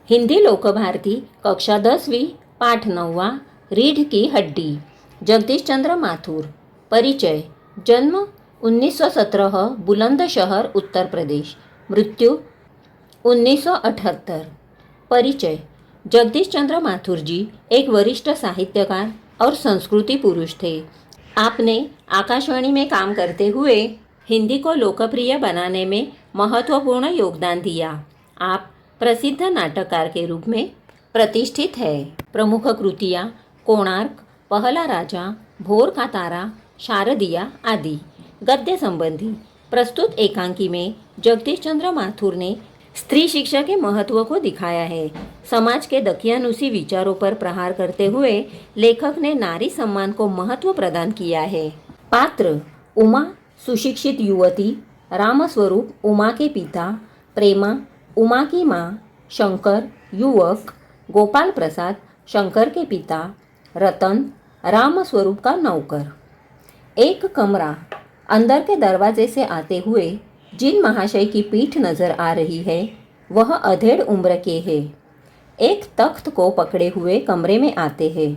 हिंदी लोकभारती कक्षा 10वीं पाठ 9वां रीढ़ की हड्डी। जगदीश चंद्र माथुर। परिचय। जन्म 1917 बुलंदशहर उत्तर प्रदेश। मृत्यु 1978। परिचय। जगदीश चंद्र माथुर जी एक वरिष्ठ साहित्यकार और संस्कृति पुरुष थे। आपने आकाशवाणी में काम करते हुए हिंदी को लोकप्रिय बनाने में महत्वपूर्ण योगदान दिया। आप प्रसिद्ध नाटककार के रूप में प्रतिष्ठित है। प्रमुख कृतियाँ कोणार्क, पहला राजा, भोर का तारा, शारदिया आदि। गद्य संबंधी प्रस्तुत एकांकी में जगदीश चंद्र माथुर ने स्त्री शिक्षा के महत्व को दिखाया है। समाज के दकियानुसी विचारों पर प्रहार करते हुए लेखक ने नारी सम्मान को महत्व प्रदान किया है। पात्र उमा सुशिक्षित युवती, रामस्वरूप उमा के पिता, प्रेमा उमा की माँ, शंकर युवक, गोपाल प्रसाद शंकर के पिता, रतन रामस्वरूप का नौकर। एक कमरा। अंदर के दरवाजे से आते हुए जिन महाशय की पीठ नजर आ रही है वह अधेड़ उम्र के है। एक तख्त को पकड़े हुए कमरे में आते हैं।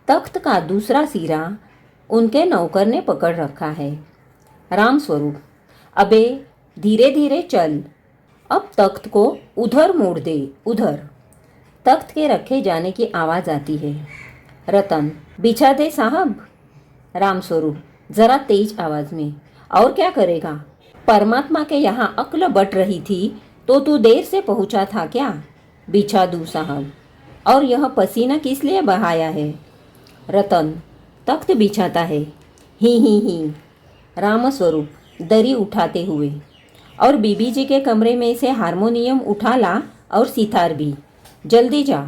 तख्त का दूसरा सिरा उनके नौकर ने पकड़ रखा है। रामस्वरूप, अबे धीरे धीरे चल, अब तख्त को उधर मोड़ दे, उधर। तख्त के रखे जाने की आवाज़ आती है। रतन, बिछा दे साहब। रामस्वरूप जरा तेज आवाज़ में, और क्या करेगा? परमात्मा के यहाँ अक्ल बट रही थी तो तू देर से पहुँचा था क्या? बिछा दूँ साहब। और यह पसीना किस लिए बहाया है? रतन तख्त बिछाता है। ही। रामस्वरूप दरी उठाते हुए, और बीबी जी के कमरे में से हारमोनियम उठा ला और सितार भी। जल्दी जा।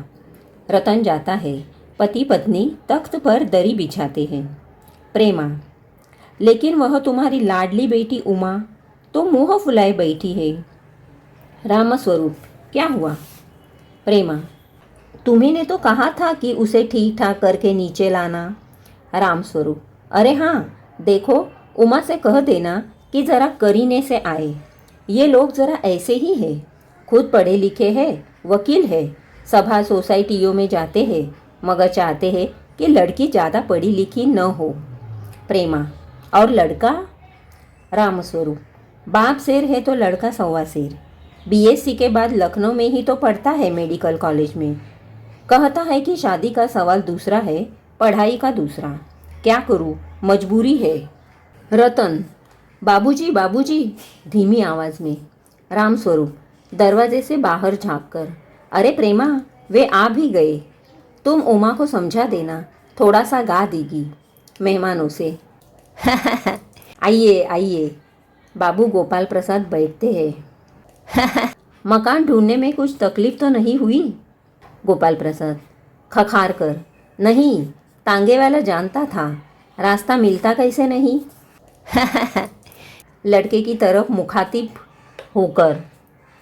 रतन जाता है। पति पत्नी तख्त पर दरी बिछाते हैं। प्रेमा, लेकिन वह तुम्हारी लाडली बेटी उमा तो मुँह फुलाए बैठी है। रामस्वरूप, क्या हुआ? प्रेमा, तुम्ही ने तो कहा था कि उसे ठीक ठाक करके नीचे लाना। रामस्वरूप, अरे हाँ, देखो उमा से कह देना कि ज़रा करीने से आए। ये लोग ज़रा ऐसे ही हैं, खुद पढ़े लिखे हैं, वकील है, सभा सोसाइटियों में जाते हैं, मगर चाहते हैं कि लड़की ज़्यादा पढ़ी लिखी न हो। प्रेमा, और लड़का? रामस्वरूप, बाप शेर है तो लड़का सवा शेर। बीएससी के बाद लखनऊ में ही तो पढ़ता है, मेडिकल कॉलेज में। कहता है कि शादी का सवाल दूसरा है, पढ़ाई का दूसरा। क्या करूँ, मजबूरी है। रतन, बाबूजी बाबूजी, धीमी आवाज़ में। रामस्वरूप दरवाजे से बाहर झाँक कर, अरे प्रेमा, वे आ भी गए। तुम उमा को समझा देना, थोड़ा सा गा देगी मेहमानों से। आइए आइए। बाबू गोपाल प्रसाद बैठते हैं। मकान ढूंढने में कुछ तकलीफ तो नहीं हुई? गोपाल प्रसाद खखार कर, नहीं, तांगे वाला जानता था, रास्ता मिलता कैसे नहीं। लड़के की तरफ मुखातिब होकर,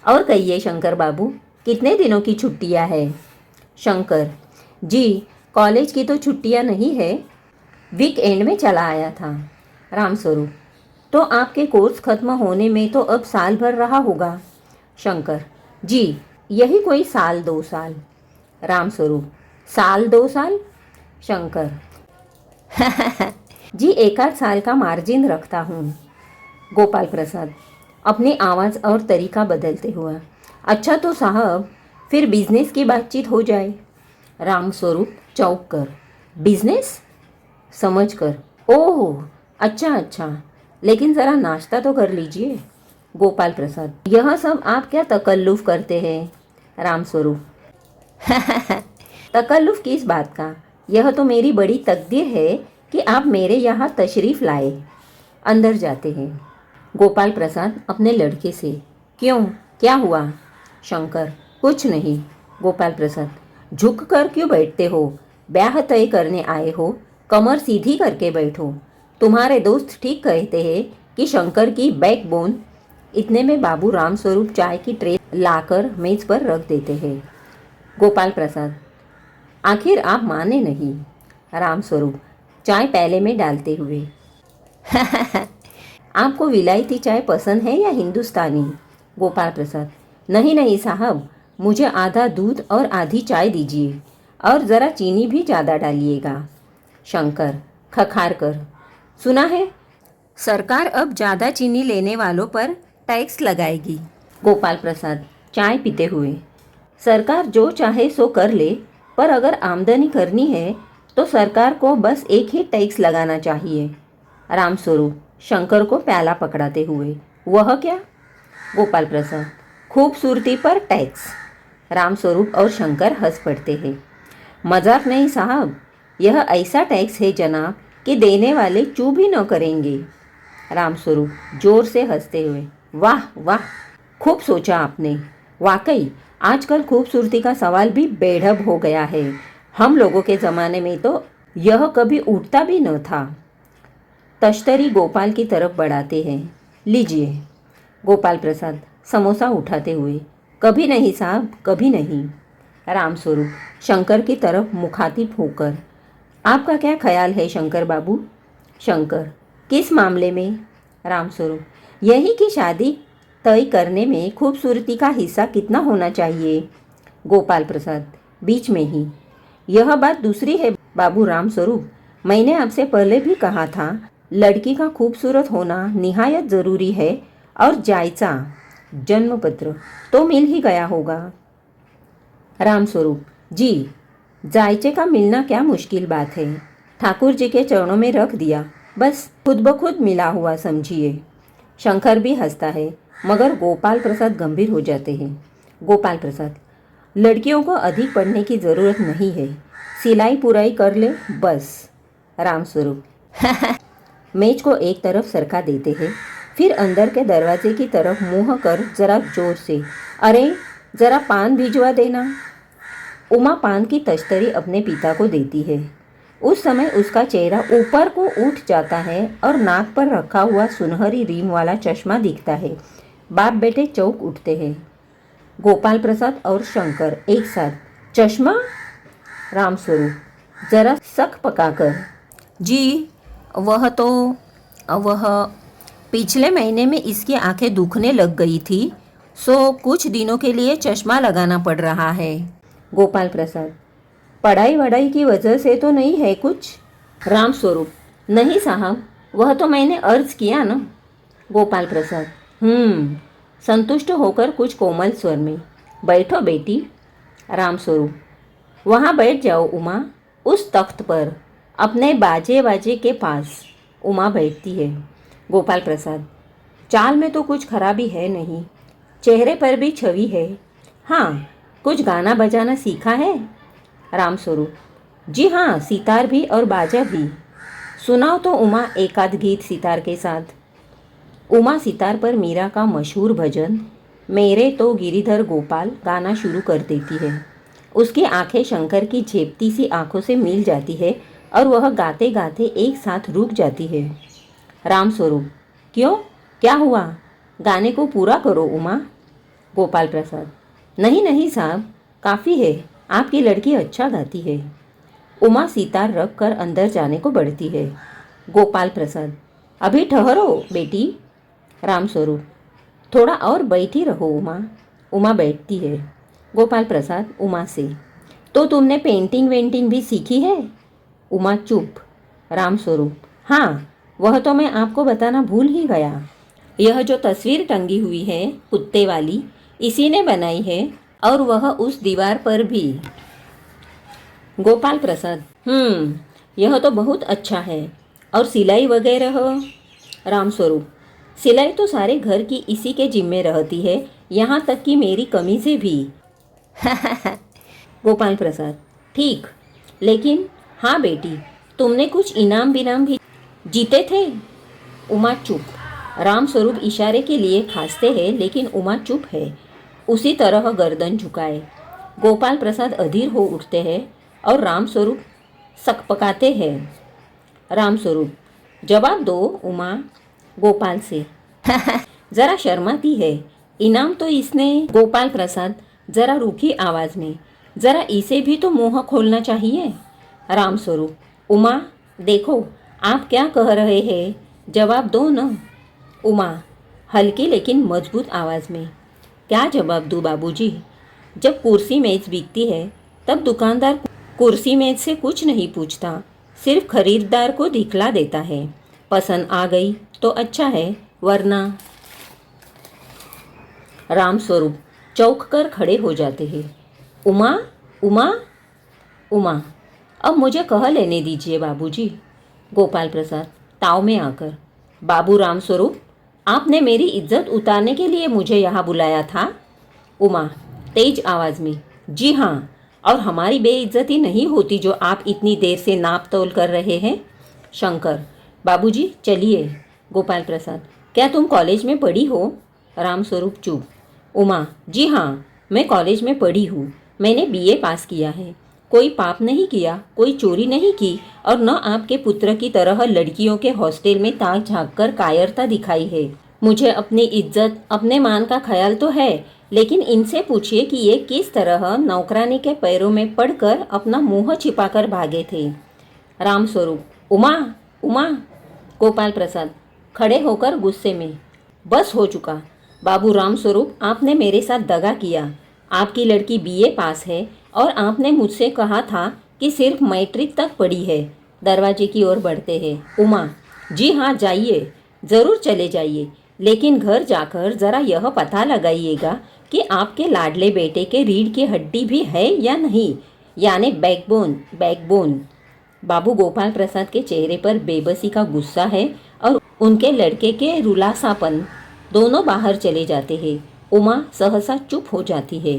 और कहिए शंकर बाबू, कितने दिनों की छुट्टियां है? शंकर, जी कॉलेज की तो छुट्टियां नहीं है, वीकेंड में चला आया था। रामस्वरूप, तो आपके कोर्स खत्म होने में तो अब साल भर रहा होगा। शंकर, जी यही कोई साल 2 साल। रामस्वरूप, साल 2 साल? शंकर, जी 1 साल का मार्जिन रखता हूँ। गोपाल प्रसाद अपनी आवाज़ और तरीका बदलते हुआ, अच्छा तो साहब फिर बिजनेस की बातचीत हो जाए। रामस्वरूप चौंक कर, बिजनेस? समझ कर, ओह अच्छा, लेकिन ज़रा नाश्ता तो कर लीजिए। गोपाल प्रसाद, यह सब आप क्या तकल्लुफ़ करते हैं? रामस्वरूप, तकल्लुफ़ किस बात का? यह तो मेरी बड़ी तकदीर है कि आप मेरे यहाँ तशरीफ़ लाए। अंदर जाते हैं। गोपाल प्रसाद अपने लड़के से, क्यों, क्या हुआ? शंकर, कुछ नहीं। गोपाल प्रसाद, झुक कर क्यों बैठते हो? ब्याह तय करने आए हो, कमर सीधी करके बैठो। तुम्हारे दोस्त ठीक कहते हैं कि शंकर की बैकबोन। इतने में बाबू रामस्वरूप चाय की ट्रे लाकर मेज पर रख देते हैं। गोपाल प्रसाद, आखिर आप माने नहीं। रामस्वरूप चाय प्याले में डालते हुए, आपको विलायती चाय पसंद है या हिंदुस्तानी? गोपाल प्रसाद, नहीं साहब, मुझे आधा दूध और आधी चाय दीजिए और ज़रा चीनी भी ज़्यादा डालिएगा। शंकर खखार कर, सुना है सरकार अब ज़्यादा चीनी लेने वालों पर टैक्स लगाएगी। गोपाल प्रसाद चाय पीते हुए, सरकार जो चाहे सो कर ले, पर अगर आमदनी करनी है तो सरकार को बस एक ही टैक्स लगाना चाहिए। रामस्वरूप शंकर को प्याला पकड़ाते हुए, वह क्या? गोपाल प्रसाद खूबसूरती पर टैक्स। रामस्वरूप और शंकर हंस पड़ते हैं। मजाक नहीं साहब, यह ऐसा टैक्स है जनाब कि देने वाले चू भी न करेंगे। रामस्वरूप जोर से हंसते हुए, वाह वाह, खूब सोचा आपने। वाकई आजकल खूबसूरती का सवाल भी बेढब हो गया है। हम लोगों के ज़माने में तो यह कभी उठता भी न था। तश्तरी गोपाल की तरफ बढ़ाते हैं, लीजिए। गोपाल प्रसाद समोसा उठाते हुए, कभी नहीं साहब, कभी नहीं। रामस्वरूप शंकर की तरफ मुखातिब होकर, आपका क्या ख्याल है शंकर बाबू? शंकर किस मामले में? रामस्वरूप यही कि शादी तय करने में खूबसूरती का हिस्सा कितना होना चाहिए। गोपाल प्रसाद बीच में ही, यह बात दूसरी है बाबू रामस्वरूप, मैंने आपसे पहले भी कहा था लड़की का खूबसूरत होना निहायत ज़रूरी है और जायजा जन्म पत्र तो मिल ही गया होगा। रामस्वरूप जी, जायचे का मिलना क्या मुश्किल बात है, ठाकुर जी के चरणों में रख दिया, बस खुद ब खुद मिला हुआ समझिए। शंकर भी हंसता है, मगर गोपाल प्रसाद गंभीर हो जाते हैं। गोपाल प्रसाद लड़कियों को अधिक पढ़ने की ज़रूरत नहीं है, सिलाई पुराई कर ले बस। रामस्वरूप मेज को एक तरफ सरका देते हैं, फिर अंदर के दरवाजे की तरफ मुँह कर जरा जोर से, अरे ज़रा पान भिजवा देना। उमा पान की तश्तरी अपने पिता को देती है। उस समय उसका चेहरा ऊपर को उठ जाता है और नाक पर रखा हुआ सुनहरी रीम वाला चश्मा दिखता है। बाप बेटे चौंक उठते हैं। गोपाल प्रसाद और शंकर एक साथ, चश्मा? रामस्वरूप जरा सक पकाकर, जी वह पिछले महीने में इसकी आंखें दुखने लग गई थी, सो कुछ दिनों के लिए चश्मा लगाना पड़ रहा है। गोपाल प्रसाद पढ़ाई वढ़ाई की वजह से तो नहीं है कुछ? रामस्वरूप नहीं साहब, वह तो मैंने अर्ज किया ना। गोपाल प्रसाद संतुष्ट होकर कुछ कोमल स्वर में, बैठो बेटी। रामस्वरूप वहाँ बैठ जाओ उमा, उस तख्त पर अपने बाजे के पास। उमा बैठती है। गोपाल प्रसाद चाल में तो कुछ खराबी है नहीं, चेहरे पर भी छवि है। हाँ, कुछ गाना बजाना सीखा है? रामस्वरूप जी हाँ, सितार भी और बाजा भी। सुनाओ तो उमा एकाध गीत सितार के साथ। उमा सितार पर मीरा का मशहूर भजन मेरे तो गिरिधर गोपाल गाना शुरू कर देती है। उसकी आंखें शंकर की झेपती सी आंखों से मिल जाती है और वह गाते गाते एक साथ रुक जाती है। रामस्वरूप क्यों, क्या हुआ? गाने को पूरा करो उमा। गोपाल प्रसाद नहीं नहीं साहब, काफ़ी है, आपकी लड़की अच्छा गाती है। उमा सितार रख कर अंदर जाने को बढ़ती है। गोपाल प्रसाद अभी ठहरो बेटी। रामस्वरूप थोड़ा और बैठी रहो उमा। उमा बैठती है। गोपाल प्रसाद उमा से, तो तुमने पेंटिंग वेंटिंग भी सीखी है? उमा चुप। रामस्वरूप हाँ, वह तो मैं आपको बताना भूल ही गया। यह जो तस्वीर टंगी हुई है कुत्ते वाली, इसी ने बनाई है, और वह उस दीवार पर भी। गोपाल प्रसाद यह तो बहुत अच्छा है। और सिलाई वगैरह? रामस्वरूप सिलाई तो सारे घर की इसी के जिम्मे रहती है, यहाँ तक कि मेरी कमीज़ें भी। गोपाल प्रसाद ठीक, लेकिन हाँ बेटी, तुमने कुछ इनाम बिनाम भी जीते थे? उमा चुप। रामस्वरूप इशारे के लिए खांसते हैं, लेकिन उमा चुप है, उसी तरह गर्दन झुकाए। गोपाल प्रसाद अधीर हो उठते हैं और रामस्वरूप सकपकाते हैं। रामस्वरूप जवाब दो उमा। गोपाल से जरा शर्माती है, इनाम तो इसने। गोपाल प्रसाद जरा रूखी आवाज़ में, जरा इसे भी तो मुंह खोलना चाहिए। रामस्वरूप उमा देखो, आप क्या कह रहे हैं, जवाब दो न। उमा हल्की लेकिन मजबूत आवाज़ में, क्या जवाब दूँ बाबूजी? जब कुर्सी मेज बिकती है तब दुकानदार कुर्सी मेज से कुछ नहीं पूछता, सिर्फ खरीदार को दिखला देता है। पसंद आ गई तो अच्छा है, वरना। रामस्वरूप चौंक कर खड़े हो जाते हैं। उमा, उमा, उमा, अब मुझे कह लेने दीजिए बाबूजी। गोपाल प्रसाद ताव में आकर, बाबू रामस्वरूप, आपने मेरी इज्जत उतारने के लिए मुझे यहाँ बुलाया था? उमा तेज आवाज़ में, जी हाँ, और हमारी बेइज्जती नहीं होती जो आप इतनी देर से नाप तोल कर रहे हैं। शंकर, बाबूजी चलिए। गोपाल प्रसाद, क्या तुम कॉलेज में पढ़ी हो? रामस्वरूप चुप। उमा, जी हाँ, मैं कॉलेज में पढ़ी हूँ, मैंने बीए पास किया है। कोई पाप नहीं किया, कोई चोरी नहीं की, और न आपके पुत्र की तरह लड़कियों के हॉस्टल में ताक झाँक कर कायरता दिखाई है। मुझे अपनी इज्जत, अपने मान का ख्याल तो है, लेकिन इनसे पूछिए कि ये किस तरह नौकरानी के पैरों में पड़कर अपना मुंह छिपाकर भागे थे। रामस्वरूप, उमा, उमा। गोपाल प्रसाद खड़े होकर गुस्से में, बस हो चुका। बाबू रामस्वरूप, आपने मेरे साथ दगा किया। आपकी लड़की बीए पास है और आपने मुझसे कहा था कि सिर्फ मैट्रिक तक पढ़ी है। दरवाजे की ओर बढ़ते हैं। उमा, जी हाँ, जाइए, ज़रूर चले जाइए, लेकिन घर जाकर ज़रा यह पता लगाइएगा कि आपके लाडले बेटे के रीढ़ की हड्डी भी है या नहीं, यानी बैकबोन, बैकबोन। बाबू गोपाल प्रसाद के चेहरे पर बेबसी का गुस्सा है और उनके लड़के के रुलासापन। दोनों बाहर चले जाते हैं। उमा सहसा चुप हो जाती है।